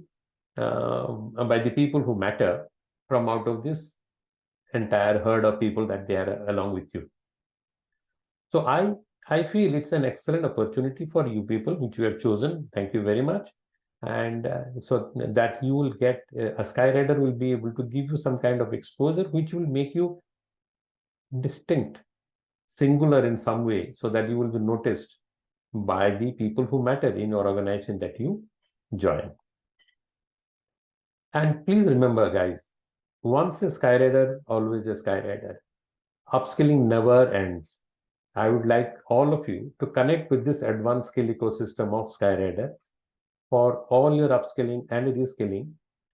by the people who matter from out of this entire herd of people that they are along with you. So I feel it's an excellent opportunity for you people which you have chosen. Thank you very much. And so that you will get a Skyrider will be able to give you some kind of exposure which will make you distinct, singular in some way, so that you will be noticed by the people who matter in your organization that you join. And please remember, guys, once a Skyrider, always a Skyrider. Upskilling never ends. I would like all of you to connect with this advanced skill ecosystem of Skyrider for all your upskilling and reskilling,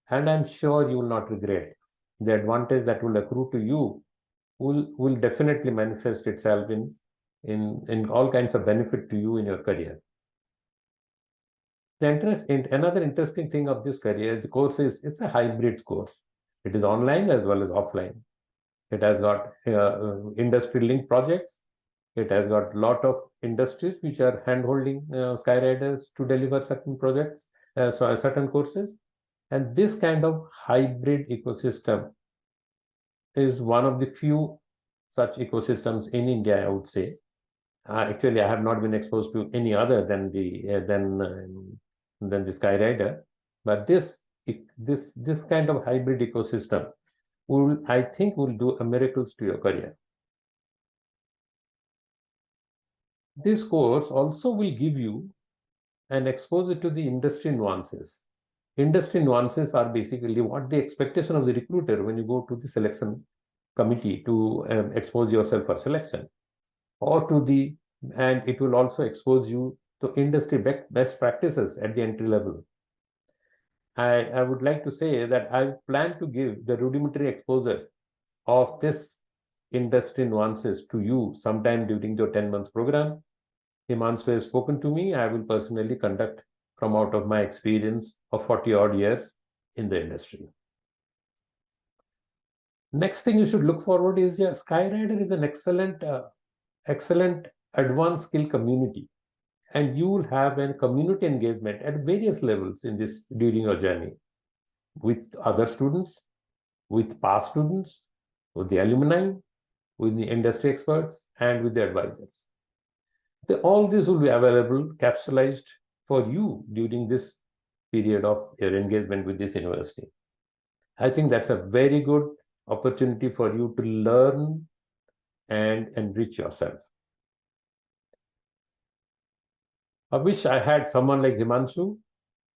and I'm sure you will not regret. The advantage that will accrue to you will definitely manifest itself in all kinds of benefit to you in your career. Another interesting thing of this career, the course it's a hybrid course. It is online as well as offline. It has got industry-linked projects. It has got a lot of industries which are hand-holding Skyriders to deliver certain projects, certain courses. And this kind of hybrid ecosystem is one of the few such ecosystems in India, I would say. Actually, I have not been exposed to any other than the Skyrider, but this kind of hybrid ecosystem I think will do miracles to your career. This course also will give you an exposure to the industry nuances. Industry nuances are basically what the expectation of the recruiter when you go to the selection committee to expose yourself for selection, and it will also expose you to industry best practices at the entry level. I would like to say that I plan to give the rudimentary exposure of this industry nuances to you sometime during your 10 months program. Himanshu has spoken to me. I will personally conduct from out of my experience of 40 odd years in the industry. Next thing you should look forward is Skyrider is an excellent advanced skill community, and you will have a community engagement at various levels in this during your journey with other students, with past students, with the alumni, with the industry experts, and with the advisors. All this will be available, capsulized for you during this period of your engagement with this university. I think that's a very good opportunity for you to learn and enrich yourself. I wish I had someone like Himanshu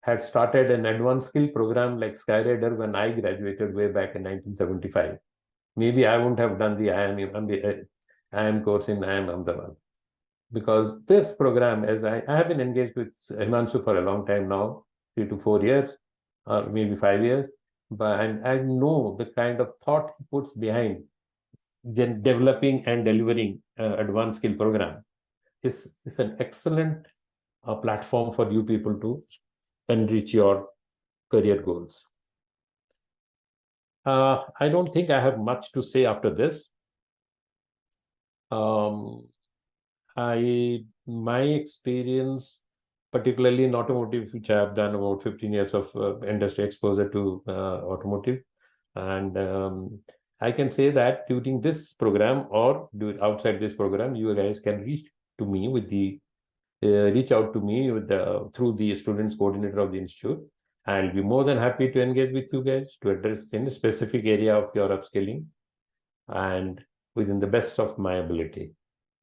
had started an advanced skill program like Skyrider when I graduated way back in 1975. Maybe I wouldn't have done the IIM course in IIM Ahmedabad. Because this program, as I have been engaged with Himanshu for a long time now, 3 to 4 years, or maybe 5 years, and I know the kind of thought he puts behind developing and delivering advanced skill program. It's an excellent platform for you people to enrich your career goals. I don't think I have much to say after this. My experience, particularly in automotive, which I have done about 15 years of industry exposure to automotive, and I can say that during this program or outside this program, you guys can reach out to me through the students coordinator of the institute. I'll be more than happy to engage with you guys to address any specific area of your upskilling and within the best of my ability.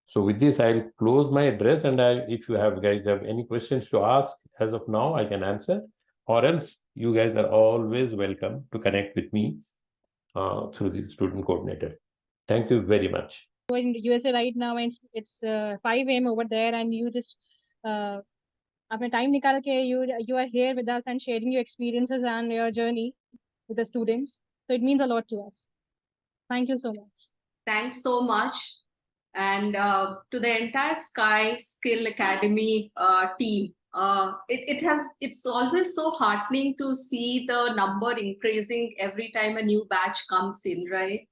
So with this, I'll close my address, and if you guys have any questions to ask as of now, I can answer, or else you guys are always welcome to connect with me through the student coordinator. Thank you very much.
You're in the USA right now, and it's 5 a.m. over there, and you just apna time nikal ke you are here with us and sharing your experiences and your journey with the students. So it means a lot to us. Thank you so much.
Thanks so much. And to the entire Skyy Skill Academy team, it's always so heartening to see the number increasing every time a new batch comes in, right?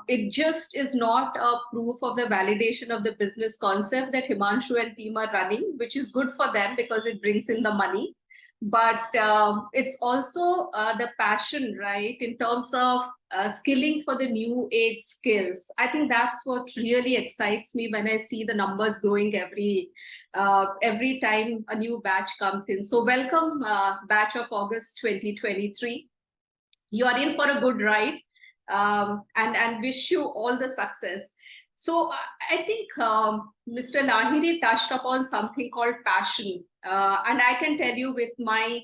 It just is not a proof of the validation of the business concept that Himanshu and team are running, which is good for them because it brings in the money. but it's also the passion, right, in terms of skilling for the new age skills. I think that's what really excites me when I see the numbers growing every time a new batch comes in. So welcome, batch of August 2023. You are in for a good ride, and wish you all the success. So I think Mr. Lahiri touched upon something called passion. And I can tell you with my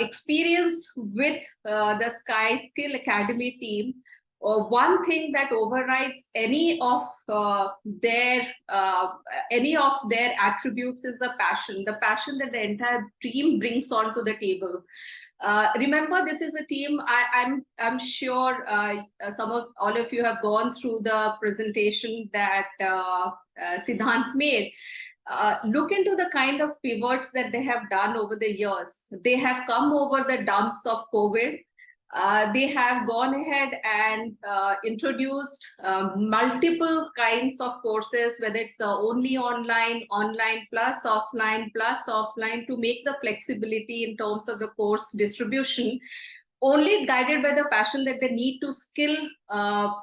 experience with the Skyy Skill Academy team, one thing that overrides any of their attributes is the passion that the entire team brings onto the table. Remember, this is a team. I'm sure all of you have gone through the presentation that Siddhant made. Look into the kind of pivots that they have done over the years. They have come over the dumps of COVID. They have gone ahead and introduced multiple kinds of courses, whether it's only online, online plus offline, to make the flexibility in terms of the course distribution, only guided by the passion that they need to skill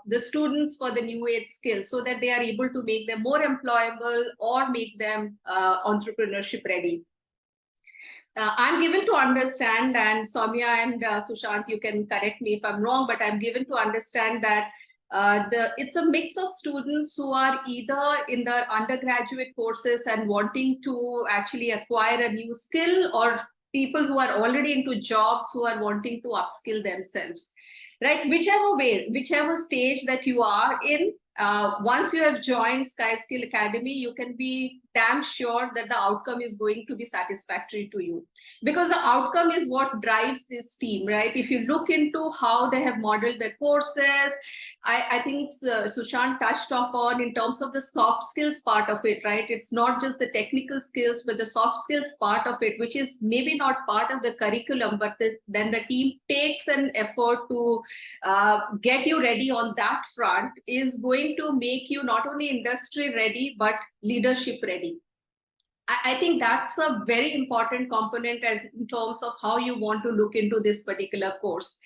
the students for the new age skills, so that they are able to make them more employable or make them entrepreneurship ready. I'm given to understand, and Soumya and Sushant, you can correct me if I'm wrong, but I'm given to understand that it's a mix of students who are either in their undergraduate courses and wanting to actually acquire a new skill, or people who are already into jobs who are wanting to upskill themselves, right? Whichever way, whichever stage that you are in, once you have joined Skyy Skill Academy, you can be damn sure that the outcome is going to be satisfactory to you, because the outcome is what drives this team, right? If you look into how they have modeled their courses, I think Sushant touched upon in terms of the soft skills part of it, right? It's not just the technical skills, but the soft skills part of it, which is maybe not part of the curriculum, but then the team takes an effort to get you ready on that front, is going to make you not only industry ready, but leadership ready. I think that's a very important component in terms of how you want to look into this particular course.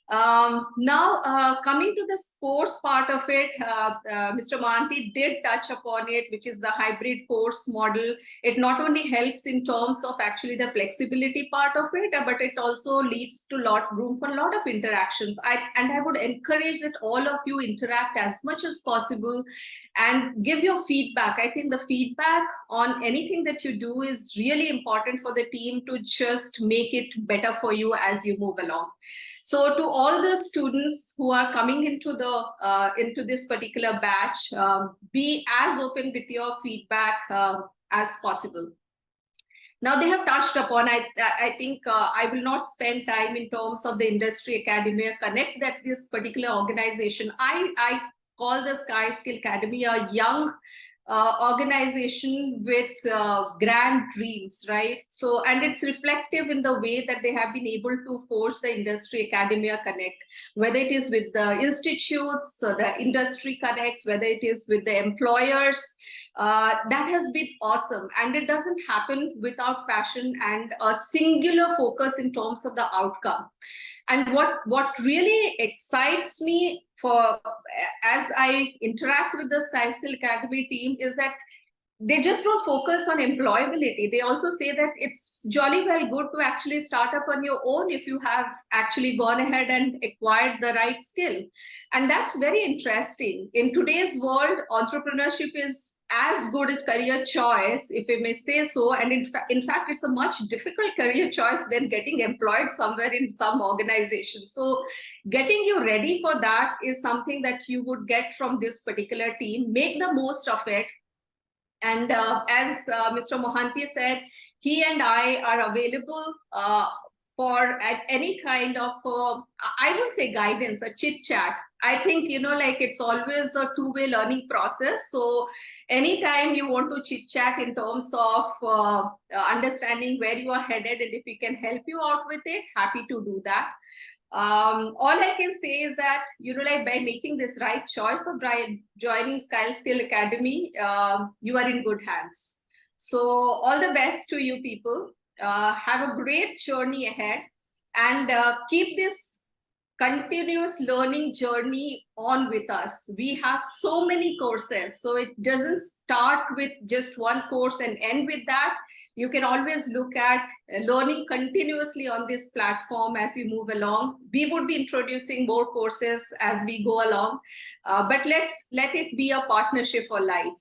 Now, coming to the course part of it, Mr. Mohanty did touch upon it, which is the hybrid course model. It not only helps in terms of actually the flexibility part of it, but it also leads to room for a lot of interactions. I would encourage that all of you interact as much as possible and give your feedback. I think the feedback on anything that you do is really important for the team to just make it better for you as you move along. So to all the students who are coming into this particular batch, be as open with your feedback as possible. Now, they have touched upon, I think I will not spend time in terms of the Industry Academy Connect, that this particular organization, I call the Skyy Skill Academy a young organization with grand dreams, right? So, and it's reflective in the way that they have been able to forge the Industry Academia Connect, whether it is with the institutes, the industry connects, whether it is with the employers. That has been awesome, and it doesn't happen without passion and a singular focus in terms of the outcome. And what really excites me as I interact with the Skyy Skill Academy team is that they just don't focus on employability. They also say that it's jolly well good to actually start up on your own if you have actually gone ahead and acquired the right skill. And that's very interesting. In today's world, entrepreneurship is as good a career choice, if I may say so. And in fact, it's a much difficult career choice than getting employed somewhere in some organization. So getting you ready for that is something that you would get from this particular team. Make the most of it. And as Mr. Mohanty said, he and I are available for any kind of, I would say guidance, a chit chat. I think, like it's always a two-way learning process. So anytime you want to chit chat in terms of understanding where you are headed, and if we can help you out with it, happy to do that. All I can say is that, like by making this right choice of joining Skyy Skill Academy, you are in good hands. So all the best to you people. have a great journey ahead, and keep this continuous learning journey on with us. We have so many courses, so it doesn't start with just one course and end with that. You can always look at learning continuously on this platform as you move along. We would be introducing more courses as we go along, but let it be a partnership for life.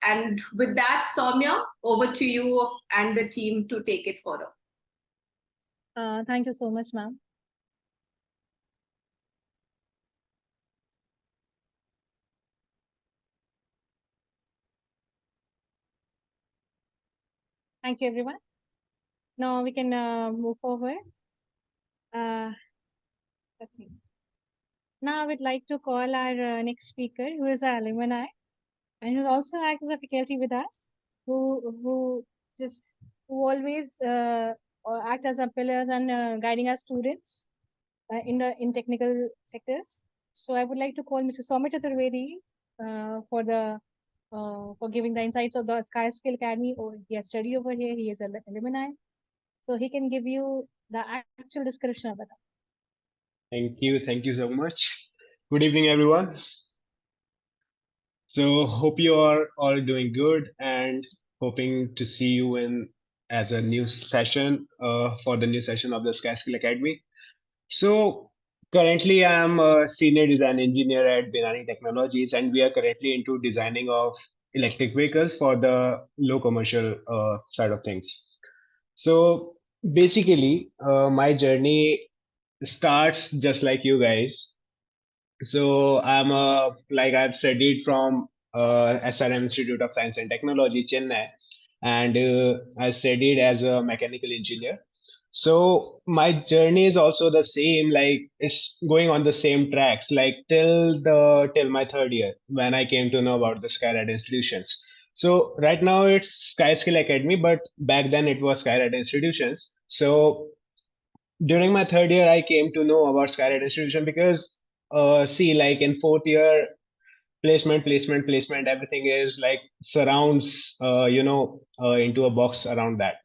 And with that, Soumya, over to you and the team to take it further.
Thank you so much, ma'am. Thank you, everyone. Now we can move forward. Okay. Now I would like to call our next speaker, who is our alumni, and who also acts as a faculty with us, who always act as our pillars and guiding our students in technical sectors. So I would like to call Mr. Soumya Chaturvedi for giving the insights of the Skyy Skill Academy. He has studied over here. He is an alumni, so he can give you the actual description of it.
Thank you so much. Good evening, everyone. So hope you are all doing good and hoping to see you in as a new session for the new session of the Skyy Skill Academy. So currently I'm a senior design engineer at Binani Technologies, and we are currently into designing of electric vehicles for the low commercial side of things. So basically my journey starts just like you guys. So I'm I've studied from SRM Institute of Science and Technology, Chennai, and I studied as a mechanical engineer. So my journey is also the same, like it's going on the same tracks, like till my third year when I came to know about the Skyy institutions. So right now it's Skyy Skill Academy, but back then it was Skyy institutions. So during my third year, I came to know about Skyy institution because see, like in fourth year, placement, everything is like surrounds into a box around that.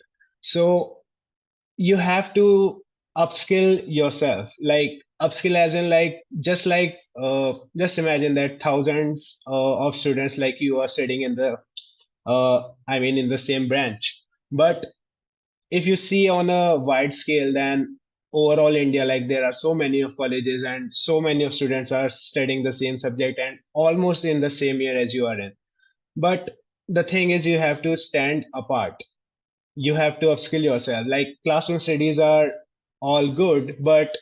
So you have to upskill yourself, like upskill as in just imagine that thousands of students like you are studying in the in the same branch. But if you see on a wide scale, then overall India, like there are so many of colleges and so many of students are studying the same subject and almost in the same year as you are in. But the thing is, you have to stand apart. You have to upskill yourself. Like classroom studies are all good, but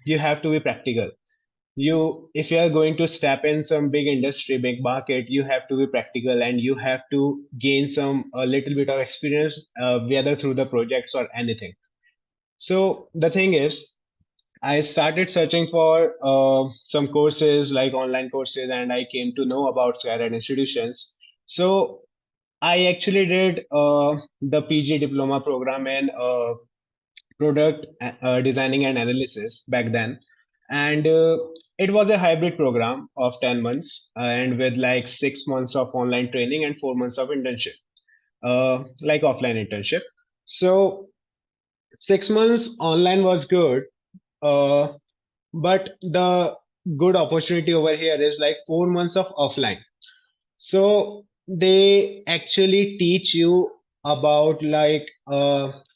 you have to be practical. If you are going to step in some big industry, big market, you have to be practical and you have to gain a little bit of experience, whether through the projects or anything. So the thing is, I started searching for some courses, like online courses, and I came to know about Skyy institutions. So I actually did the PG diploma program in product designing and analysis back then, and it was a hybrid program of 10 months and with like 6 months of online training and 4 months of internship, like offline internship. So 6 months online was good, uh, but the good opportunity over here is like 4 months of offline. So they actually teach you about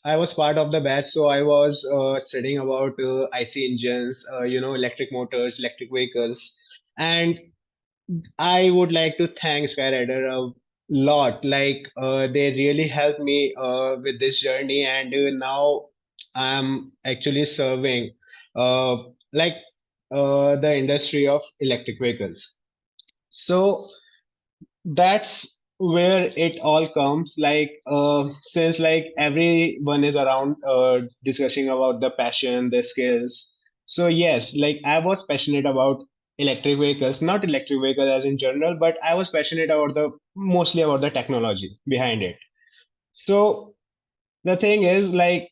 I was part of the batch, so I was studying about IC engines, electric motors, electric vehicles, and I would like to thank Skyrider a lot. Like they really helped me with this journey, and now I'm actually serving uh, like the industry of electric vehicles. So that's where it all comes, like since like everyone is around discussing about the passion, the skills. So yes, like I was passionate about electric vehicles, not electric vehicles as in general, but I was passionate about mostly about the technology behind it. So the thing is, like,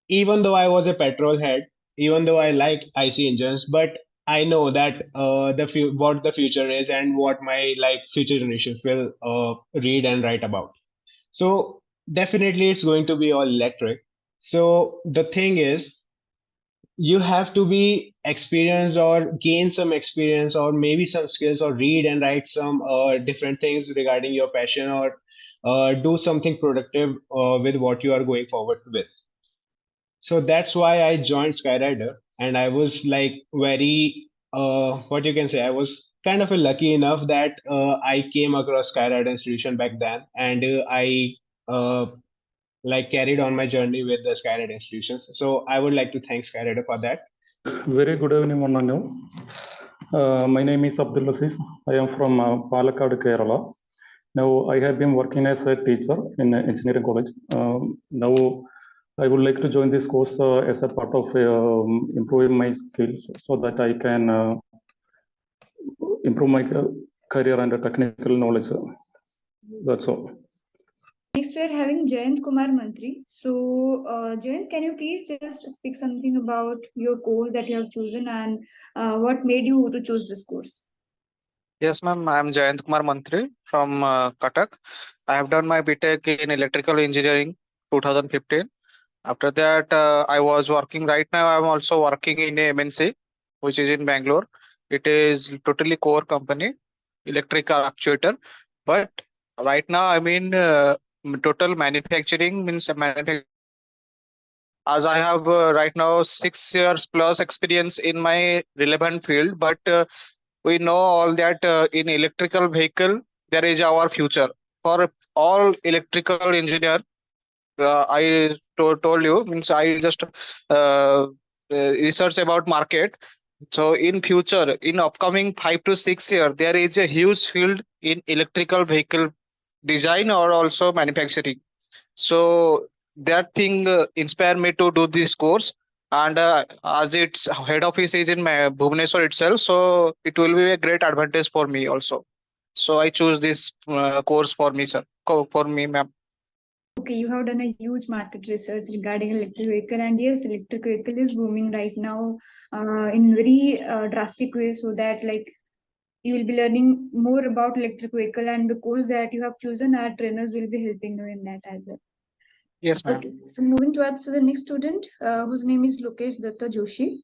even though I was a petrol head, even though I liked IC engines, but I know that what the future is and what my like future generations will read and write about. So definitely it's going to be all electric. So the thing is, you have to be experienced or gain some experience or maybe some skills or read and write some different things regarding your passion or do something productive with what you are going forward with. So that's why I joined Skyrider, and I was like very what you can say, I was kind of lucky enough that I came across Skyrider institution back then, and I uh, like carried on my journey with the Skyrider institutions. So I would like to thank Skyrider for that.
Very good evening, one and all. My name is Abdul Aziz. I am from Palakkad, Kerala. Now, I have been working as a teacher in engineering college. Now, I would like to join this course as a part of improving my skills so that I can improve my career and technical knowledge. That's all.
Next, we are having Jayant Kumar Mantri. So, Jayant, can you please just speak something about your course that you have chosen and what made you to choose this course?
Yes, ma'am. I'm Jayant Kumar Mantri from Cuttack. I have done my BTech in electrical engineering 2015. After that, I was working. Right now, I'm also working in a MNC, which is in Bangalore. It is totally core company, electrical actuator. But right now, I mean, total manufacturing means as I have right now 6 years plus experience in my relevant field. But we know all that in electrical vehicle there is our future for all electrical engineer. I told you means I just research about market. So in future, in upcoming 5 to 6 years, there is a huge field in electrical vehicle design or also manufacturing. So that thing inspired me to do this course. And as its head office is in Bhubaneswar itself, so it will be a great advantage for me also. So I choose this course for me, sir. For me, ma'am.
Okay, you have done a huge market research regarding electric vehicle, and yes, electric vehicle is booming right now in very drastic way. So that like you will be learning more about electric vehicle, and the course that you have chosen, our trainers will be helping you in that as well.
Yes, ma'am.
Okay, so moving towards to the next student, whose name is Lokesh Datta Joshi.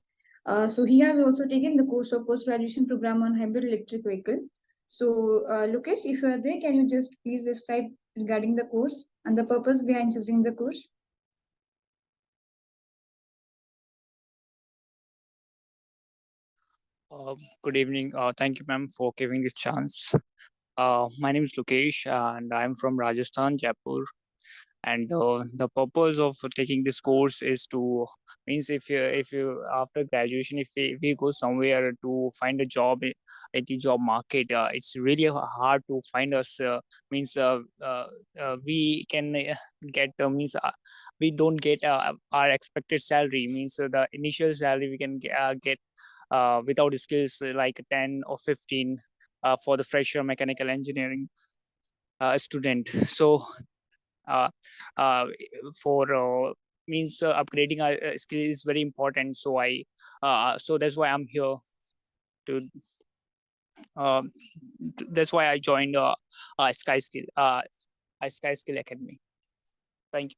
So he has also taken the course of post-graduation program on hybrid electric vehicle. So Lokesh, if you are there, can you just please describe regarding the course and the purpose behind choosing the course?
Good evening. Thank you, ma'am, for giving this chance. My name is Lokesh, and I'm from Rajasthan, Jaipur. And the purpose of taking this course is to means if you after graduation, if we go somewhere to find a job at the job market, it's really hard to find us. Means we can get means we don't get our expected salary. Means the initial salary we can get without skills like 10 or 15 for the fresher mechanical engineering student. So for means upgrading our skill is very important. So so that's why I'm here to that's why I joined Skyy Skill Academy. Thank you.